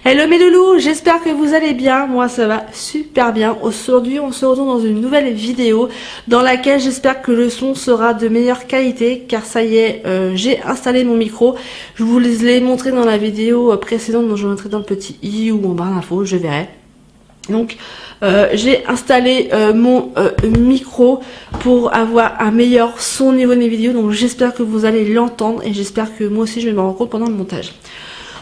Hello mes loulous, j'espère que vous allez bien, moi ça va super bien. Aujourd'hui on se retrouve dans une nouvelle vidéo dans laquelle j'espère que le son sera de meilleure qualité car ça y est, j'ai installé mon micro. Je vous l'ai montré dans la vidéo précédente, donc je vous montrerai dans le petit i ou en barre d'infos, je verrai. Donc j'ai installé mon micro pour avoir un meilleur son au niveau des vidéos, donc j'espère que vous allez l'entendre et j'espère que moi aussi je vais me rendre compte pendant le montage.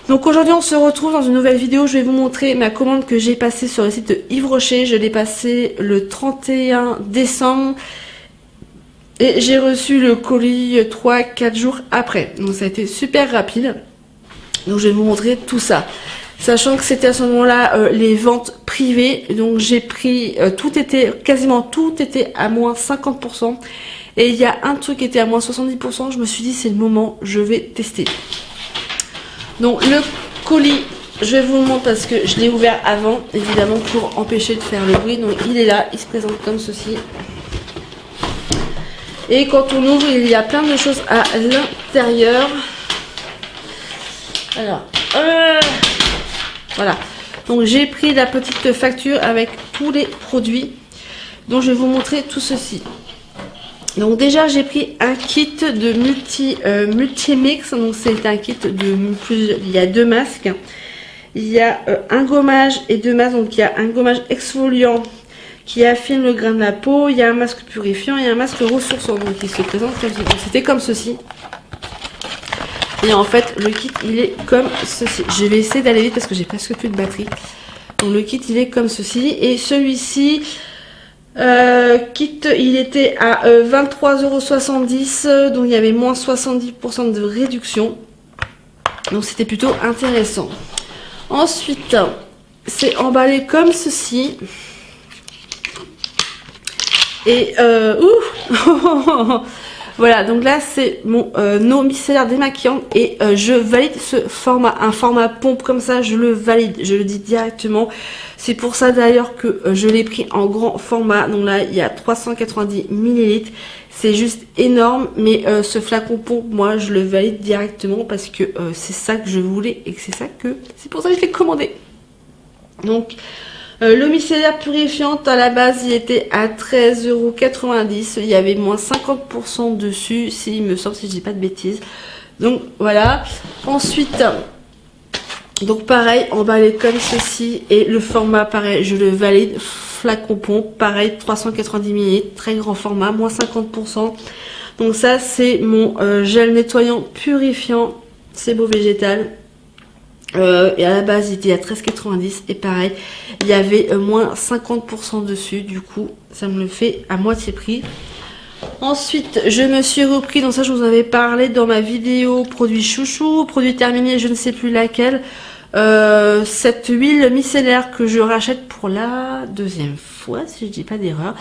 Donc aujourd'hui on se retrouve dans une nouvelle vidéo, je vais vous montrer ma commande que j'ai passée sur le site de Yves Rocher. Je l'ai passée le 31 décembre et j'ai reçu le colis 3-4 jours après. Donc ça a été super rapide, donc je vais vous montrer tout ça. Sachant que c'était à ce moment-là les ventes privées, donc j'ai pris, quasiment tout était à moins 50%. Et il y a un truc qui était à moins 70%, je me suis dit c'est le moment, je vais tester. Donc le colis, je vais vous le montrer parce que je l'ai ouvert avant, évidemment pour empêcher de faire le bruit. Donc il est là, il se présente comme ceci. Et quand on ouvre, il y a plein de choses à l'intérieur. Alors, voilà. Donc j'ai pris la petite facture avec tous les produits. Donc je vais vous montrer tout ceci. Donc déjà j'ai pris un kit de multi-mix, donc c'est un kit de plusieurs, il y a deux masques, il y a un gommage et deux masques, donc il y a un gommage exfoliant qui affine le grain de la peau, il y a un masque purifiant et un masque ressourçant, donc il se présente comme ceci. C'était comme ceci. Et en fait le kit il est comme ceci. Je vais essayer d'aller vite parce que j'ai presque plus de batterie. Donc le kit il est comme ceci et celui-ci... kit il était à 23,70 €, donc il y avait moins 70% de réduction, donc c'était plutôt intéressant. Ensuite c'est emballé comme ceci et voilà, donc là c'est mon eau micellaire démaquillante et je valide ce format, un format pompe comme ça, je le valide, je le dis directement. C'est pour ça d'ailleurs que je l'ai pris en grand format. Donc là il y a 390 ml, c'est juste énorme, mais ce flacon pompe, moi je le valide directement parce que c'est ça que je voulais et que c'est pour ça que je l'ai commandé. Donc l'eau micellaire purifiante à la base il était à 13,90 €, il y avait moins 50% dessus, s'il me semble, si je dis pas de bêtises. Donc voilà. Ensuite, donc pareil, emballé comme ceci et le format pareil, je le valide, flacon pompe, pareil 390 ml, très grand format, moins 50%. Donc ça c'est mon gel nettoyant purifiant, c'est beau végétal. Et à la base il était à 13,90 € et pareil il y avait moins 50% dessus, du coup ça me le fait à moitié prix. Ensuite je me suis repris, donc ça je vous en avais parlé dans ma vidéo produit chouchou, produit terminé, je ne sais plus laquelle, cette huile micellaire que je rachète pour la deuxième fois si je dis pas d'erreur.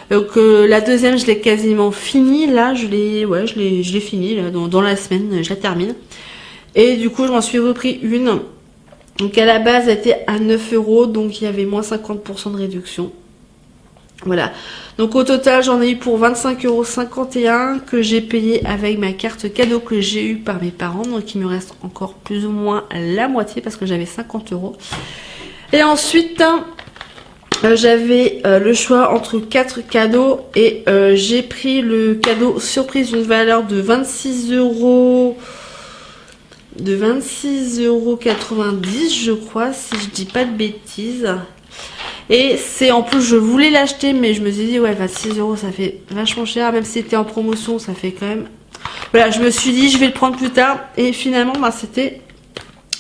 Donc la deuxième je l'ai quasiment fini, là je l'ai fini là, dans la semaine, je la termine. Et du coup, je m'en suis repris une. Donc à la base, elle était à 9 €. Donc il y avait moins 50% de réduction. Voilà. Donc au total, j'en ai eu pour 25,51 € que j'ai payé avec ma carte cadeau que j'ai eue par mes parents. Donc il me reste encore plus ou moins la moitié parce que j'avais 50 €. Et ensuite, j'avais le choix entre 4 cadeaux. Et j'ai pris le cadeau surprise d'une valeur de 26,90 €, je crois, si je dis pas de bêtises. Et c'est en plus, je voulais l'acheter, mais je me suis dit, ouais, 26 € ça fait vachement cher, même si c'était en promotion, ça fait quand même. Voilà, je me suis dit, je vais le prendre plus tard, et finalement, bah, c'était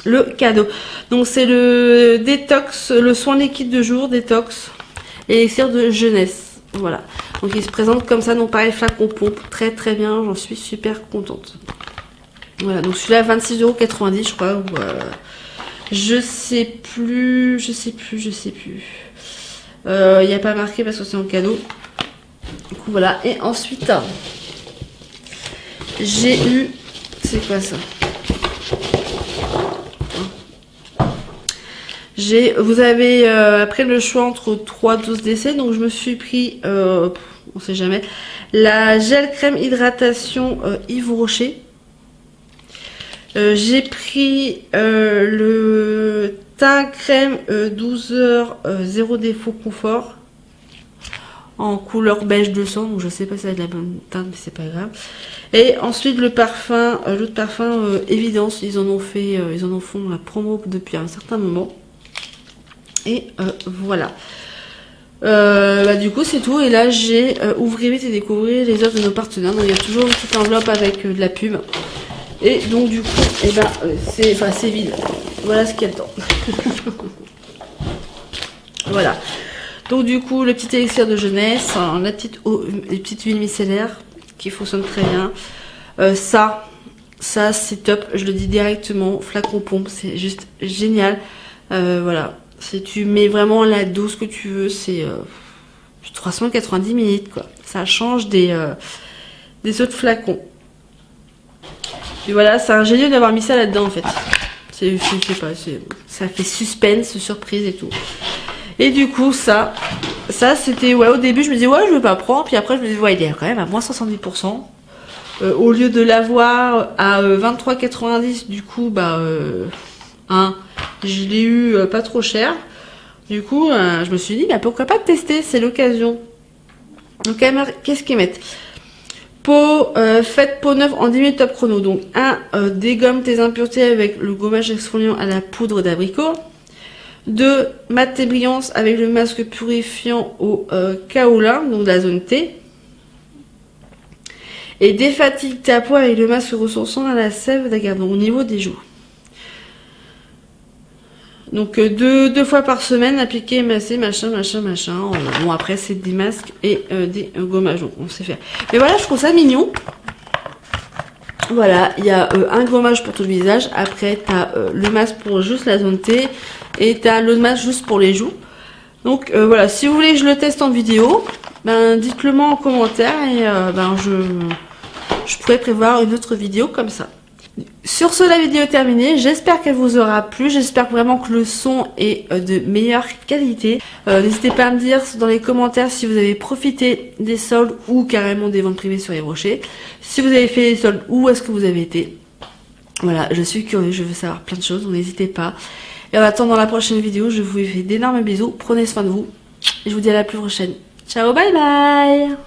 le cadeau. Donc, c'est le détox, le soin liquide de jour, détox, élixir de jeunesse. Voilà. Donc, il se présente comme ça, donc pareil, flacon pompe, très très bien, j'en suis super contente. Voilà, donc celui-là 26,90 € je crois, ou je sais plus. Il n'y a pas marqué parce que c'est en cadeau. Du coup voilà, et ensuite j'ai eu, c'est quoi ça? Vous avez après le choix entre 3 doses d'essai, donc je me suis pris, on sait jamais, la gel crème hydratation Yves Rocher. J'ai pris le teint crème 12 heures, 0 défaut confort. En couleur beige de sang, donc je sais pas si ça va être la bonne teinte, mais c'est pas grave. Et ensuite le parfum, l'autre parfum Évidence, ils en font la promo depuis un certain moment. Et voilà. Du coup c'est tout. Et là j'ai ouvrir vite et découvrir les offres de nos partenaires. Donc il y a toujours une petite enveloppe avec de la pub. Et donc du coup, c'est vide. Voilà ce qu'il y a dedans. Voilà. Donc du coup, le petit élixir de jeunesse, hein, les petites huiles micellaires qui fonctionnent très bien. Ça c'est top, je le dis directement, flacon pompe, c'est juste génial. Voilà, si tu mets vraiment la dose que tu veux, c'est 390 ml quoi. Ça change des autres flacons. Et voilà, c'est ingénieux d'avoir mis ça là-dedans en fait. Je sais pas, ça fait suspense, surprise et tout. Et du coup, ça c'était, ouais, au début, je me disais, ouais, je veux pas prendre. Puis après, je me disais, ouais, il est quand même à moins 70%. Au lieu de l'avoir à 23,90, du coup, je l'ai eu pas trop cher. Du coup, je me suis dit, pourquoi pas tester, c'est l'occasion. Donc, qu'est-ce qu'ils mettent? Faites peau neuve en 10 minutes top chrono. Donc, dégomme tes impuretés avec le gommage exfoliant à la poudre d'abricot. 2. Mat tes brillances avec le masque purifiant au kaolin, donc de la zone T. Et défatigue ta peau avec le masque ressourçant à la sève d'agave, donc au niveau des joues. Donc deux fois par semaine, appliquer, masser, machin. Bon après c'est des masques et des gommages, donc on sait faire. Mais voilà, je trouve ça mignon. Voilà, il y a un gommage pour tout le visage. Après, tu as le masque pour juste la zone T. Et tu as l'autre masque juste pour les joues. Donc voilà, si vous voulez que je le teste en vidéo, dites-le moi en commentaire. Et je pourrais prévoir une autre vidéo comme ça. Sur ce, la vidéo est terminée. J'espère qu'elle vous aura plu. J'espère vraiment que le son est de meilleure qualité. N'hésitez pas à me dire dans les commentaires si vous avez profité des soldes ou carrément des ventes privées sur les brochets. Si vous avez fait les soldes, où est-ce que vous avez été? Voilà, je suis curieuse, je veux savoir plein de choses, donc n'hésitez pas. Et en attendant la prochaine vidéo, je vous fais d'énormes bisous. Prenez soin de vous. Et je vous dis à la plus prochaine. Ciao, bye bye!